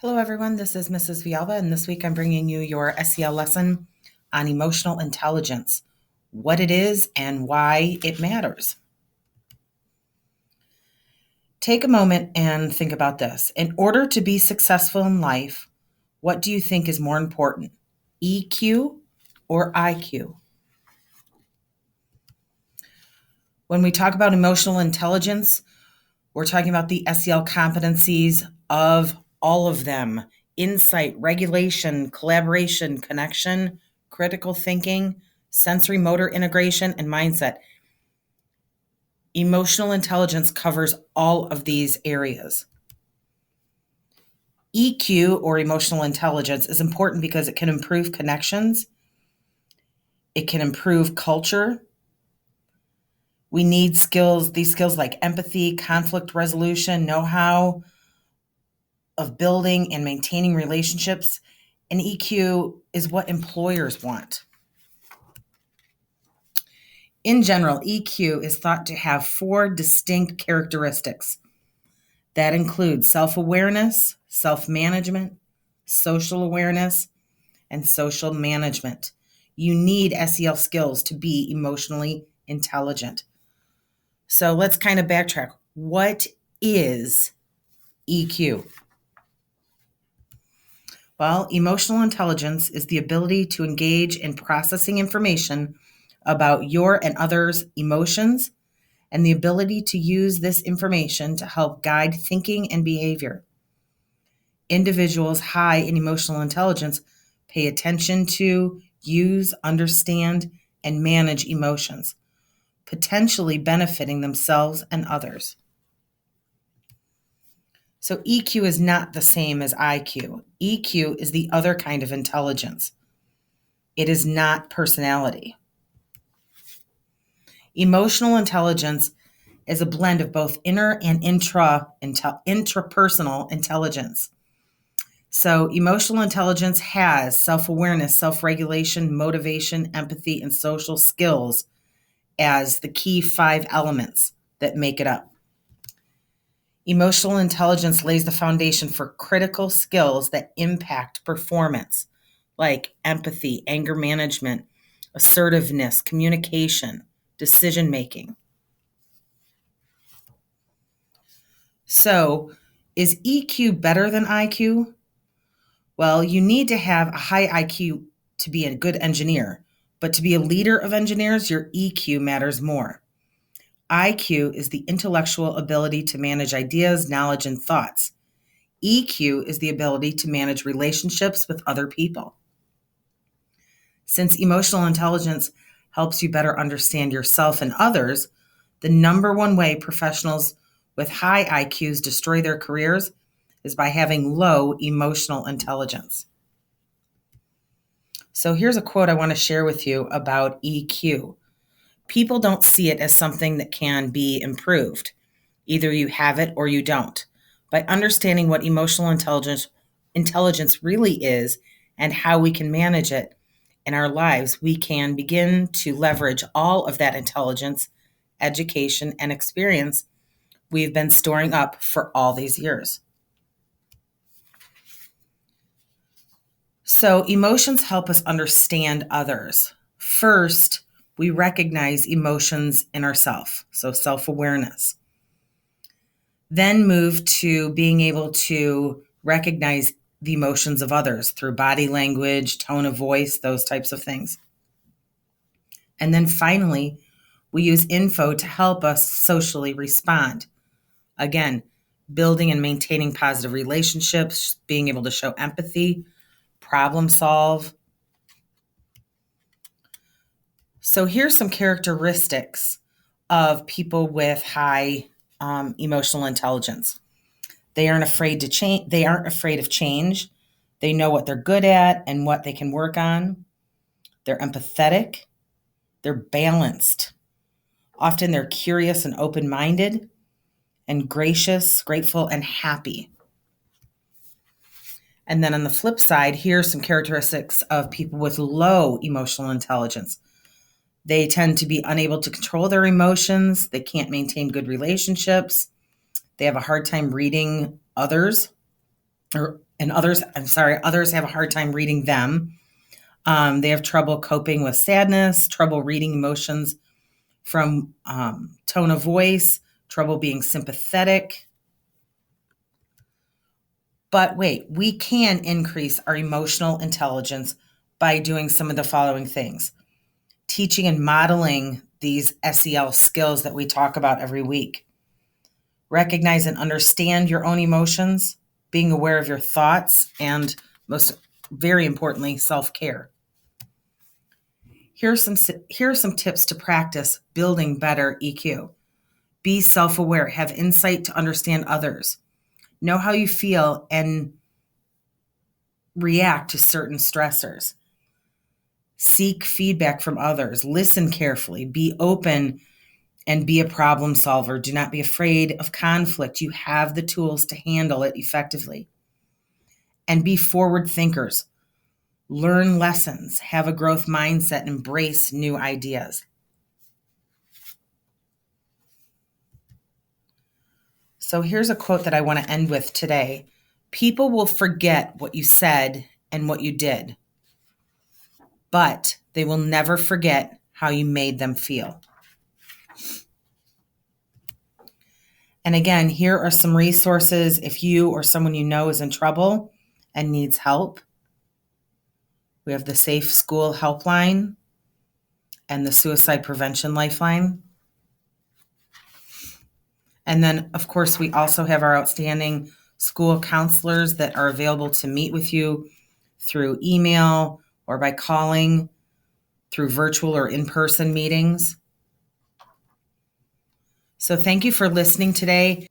Hello, everyone. This is Mrs. Vialba, and this week I'm bringing you your SEL lesson on emotional intelligence, what it is and why it matters. Take a moment and think about this. In order to be successful in life, what do you think is more important, EQ or IQ? When we talk about emotional intelligence, we're talking about the SEL competencies of all of them: insight, regulation, collaboration, connection, critical thinking, sensory motor integration, and mindset. Emotional intelligence covers all of these areas. EQ, or emotional intelligence, is important because it can improve connections, it can improve culture. We need these skills like empathy, conflict resolution, know how of building and maintaining relationships, and EQ is what employers want. In general, EQ is thought to have four distinct characteristics that include self-awareness, self-management, social awareness, and social management. You need SEL skills to be emotionally intelligent. So let's kind of backtrack. What is EQ? Well, emotional intelligence is the ability to engage in processing information about your and others' emotions and the ability to use this information to help guide thinking and behavior. Individuals high in emotional intelligence pay attention to, use, understand, and manage emotions, potentially benefiting themselves and others. So EQ is not the same as IQ. EQ is the other kind of intelligence. It is not personality. Emotional intelligence is a blend of both inner and intrapersonal intelligence. So emotional intelligence has self-awareness, self-regulation, motivation, empathy, and social skills as the key 5 elements that make it up. Emotional intelligence lays the foundation for critical skills that impact performance, like empathy, anger management, assertiveness, communication, decision making. So, is EQ better than IQ? Well, you need to have a high IQ to be a good engineer, but to be a leader of engineers, your EQ matters more. IQ is the intellectual ability to manage ideas, knowledge, and thoughts. EQ is the ability to manage relationships with other people. Since emotional intelligence helps you better understand yourself and others, the number one way professionals with high IQs destroy their careers is by having low emotional intelligence. So here's a quote I want to share with you about EQ. People don't see it as something that can be improved. Either you have it or you don't. By understanding what emotional intelligence really is and how we can manage it in our lives, we can begin to leverage all of that intelligence, education, and experience we've been storing up for all these years. So, emotions help us understand others. First, we recognize emotions in ourselves, so self awareness. Then move to being able to recognize the emotions of others through body language, tone of voice, those types of things. And then finally, we use info to help us socially respond. Again, building and maintaining positive relationships, being able to show empathy, problem solve. So here's some characteristics of people with high emotional intelligence. They aren't afraid to change. They aren't afraid of change. They know what they're good at and what they can work on. They're empathetic. They're balanced. Often they're curious and open-minded and gracious, grateful, and happy. And then on the flip side, here's some characteristics of people with low emotional intelligence. They tend to be unable to control their emotions. They can't maintain good relationships. They have a hard time reading others. others have a hard time reading them. They have trouble coping with sadness, trouble reading emotions from tone of voice, trouble being sympathetic. But wait, we can increase our emotional intelligence by doing some of the following things: teaching and modeling these SEL skills that we talk about every week. Recognize and understand your own emotions, being aware of your thoughts, and very importantly, self-care. Here are some tips to practice building better EQ. Be self-aware, have insight to understand others. Know how you feel and react to certain stressors. Seek feedback from others. Listen carefully. Be open and be a problem solver. Do not be afraid of conflict. You have the tools to handle it effectively. And be forward thinkers. Learn lessons. Have a growth mindset. Embrace new ideas. So here's a quote that I want to end with today. People will forget what you said and what you did, but they will never forget how you made them feel. And again, here are some resources if you or someone you know is in trouble and needs help. We have the Safe School Helpline and the Suicide Prevention Lifeline. And then, of course, we also have our outstanding school counselors that are available to meet with you through email or by calling, through virtual or in-person meetings. So thank you for listening today.